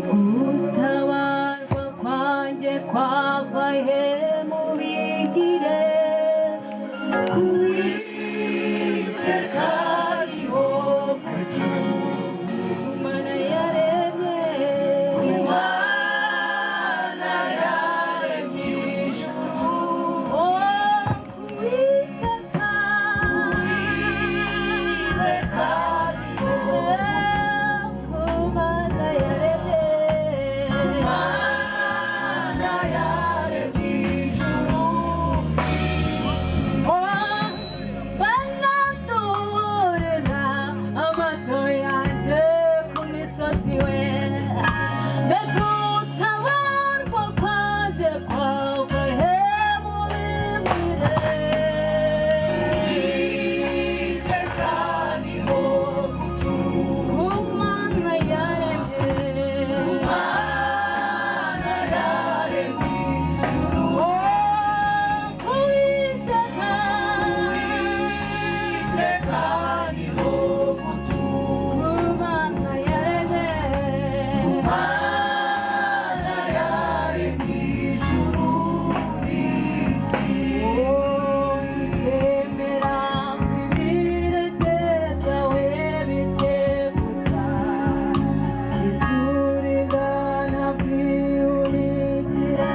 gutabarwa kwanjye kwava he mubigire kuwiteka ariho Mana yaremye Mana yaremye ijuru kuwiteka ariho Mana yaremye ijuru banatorera amaso yanjye ku misozi we mbega utabarwa kwanjye kwava he mubimbire Mana yaremye ijuru kuwiteka ariho Mana yaremye ijuru n'isi zemera kwibiretse byawe biteguza bikurigana bwiyubitira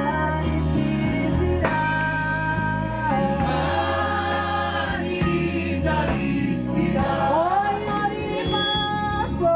isizira Isira Oyari maso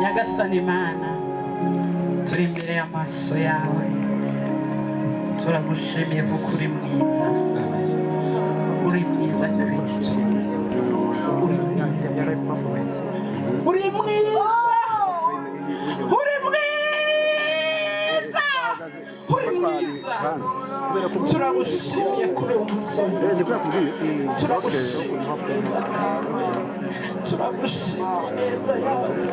Nyagasani Mana turi imbere y'amaso yawe turagushimiye kuko uri mwiza Kristo uri mwiza turagushimiye kuri uwo musozi turagushimiye neza yawe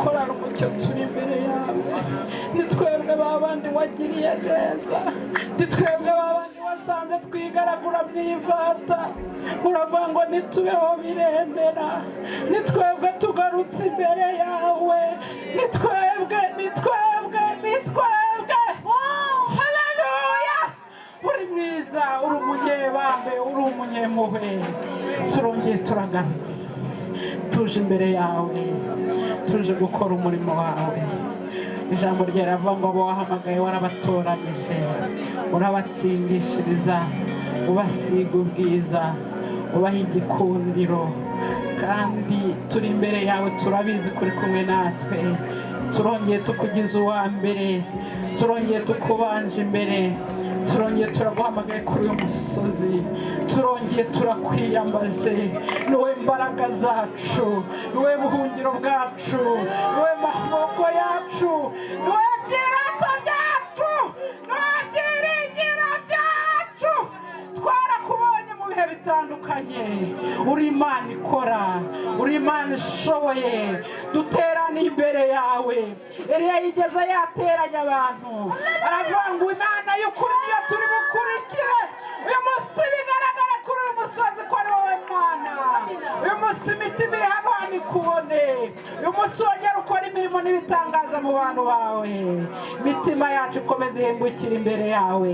korana umucyo turi imbere yawe ni twebwe babandi wagiriye neza ni twebwe babandi wasanze twigaragura by'ivata uravuga ngo nitubeho birembera ni twebwe tugarutse imbere yawe ni twebwe haleluya uri mwiza uri umunyebambe uri umunyempuhwe turongeye turagarutse tuje imbere yawe tuje gukora umurimo wawe ijambo ryaravuga ngo abo wahamagaye warabatoranyije urabatsindishiriza ubasiga ubwiza ubaha igikundiro kandi turi imbere yawe turabizi kuri kumwe natwe turongeye tukugize uwa mbere turongeye tukubanje imbere turongeye turaguhamagaye kuri uyu musozi turongeye turakwiyambaje niwe mbaraga zacu niwe buhungiro bwacu niwe maboko yacu niwe byirato byacu niwe byiringiro byacu twarakubonye mu bihe bitandukanye uri Imana ikora uri Imana ishoboye duterane imbere yawe Eliya yigeze yateranya abantu aravuga ngo Imana y'ukuri niyo turi bukurikire uyu munsi bigaragara kuri uyu musozi ko ari wowe Mana uyu munsi imitima iri hano ikubone uyu munsi wongera ukora imirimo n'ibitangaza mu bantu bawe imitima yacu ikomeze ihembukire imbere yawe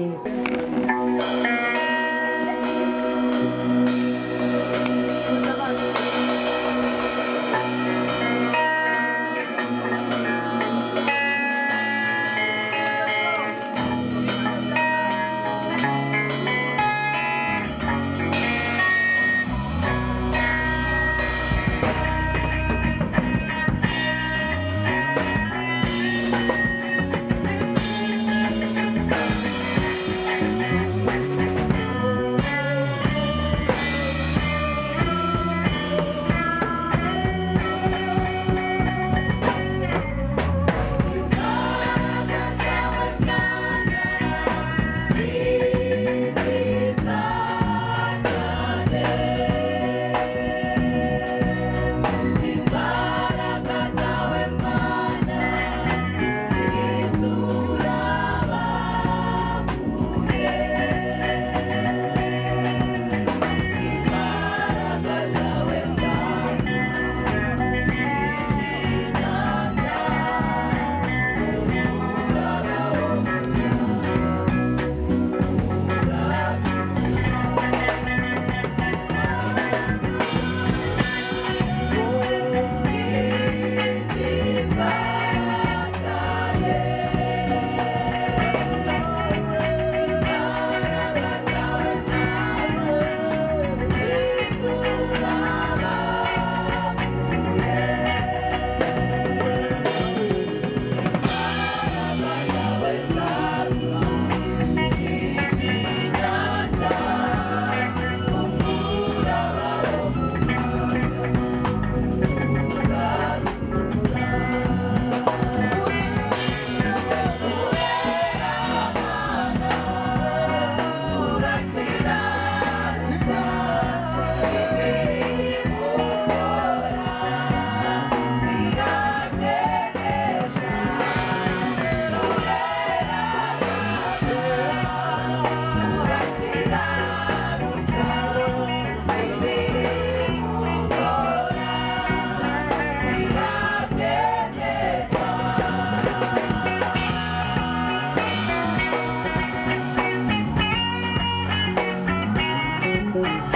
muntu